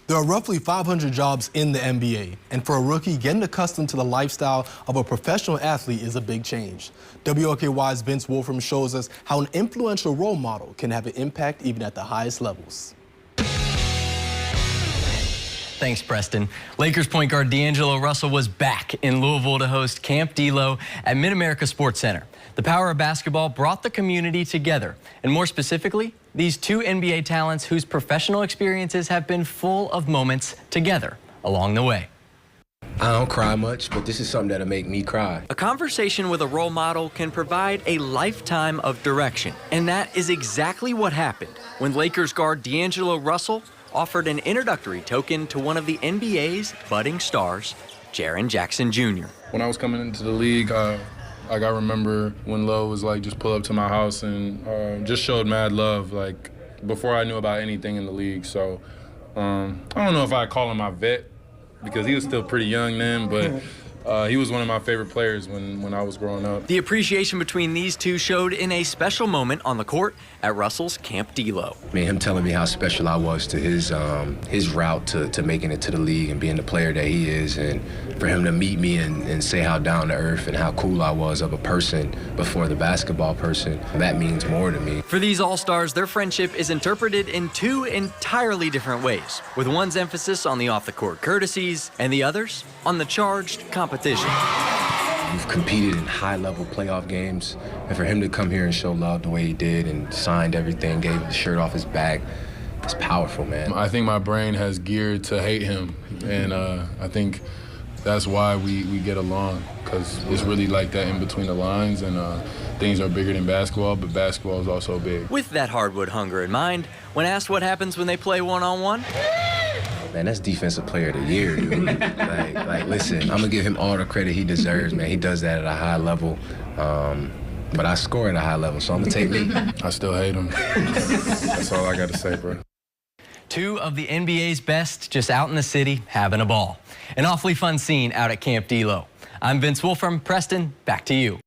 There are roughly 500 jobs in the NBA, and for a rookie, getting accustomed to the lifestyle of a professional athlete is a big change. WOKY's Vince Wolfram shows us how an influential role model can have an impact even at the highest levels. Thanks, Preston. Lakers point guard D'Angelo Russell was back in Louisville to host Camp D'Lo at Mid-America Sports Center. The power of basketball brought the community together, and more specifically, these two NBA talents whose professional experiences have been full of moments together along the way. I don't cry much, but this is something that'll make me cry. A conversation with a role model can provide a lifetime of direction, and that is exactly what happened when Lakers guard D'Angelo Russell offered an introductory token to one of the NBA's budding stars, Jaren Jackson Jr. When I was coming into the league, I remember when Lo was just pull up to my house and just showed mad love, before I knew about anything in the league. So I don't know if I'd call him my vet because he was still pretty young then, but he was one of my favorite players when I was growing up. The appreciation between these two showed in a special moment on the court at Russell's Camp D'Lo. Him telling me how special I was to his route to making it to the league and being the player that he is, and for him to meet me and say how down to earth and how cool I was of a person before the basketball person, that means more to me. For these all-stars, their friendship is interpreted in two entirely different ways, with one's emphasis on the off-the-court courtesies and the others on the charged competition. We've competed in high-level playoff games, and for him to come here and show love the way he did and signed everything, gave the shirt off his back, it's powerful, man. I think my brain has geared to hate him, and I think that's why we get along, because it's really like that in between the lines, and things are bigger than basketball, but basketball is also big. With that hardwood hunger in mind, when asked what happens when they play one-on-one, man, that's Defensive Player of the Year, dude. Listen, I'm gonna give him all the credit he deserves, man. He does that at a high level, but I score at a high level, so I'm gonna take me. I still hate him. That's all I gotta say, bro. Two of the NBA's best just out in the city having a ball. An awfully fun scene out at Camp D'Lo. I'm Vince Wolfram. Preston, back to you.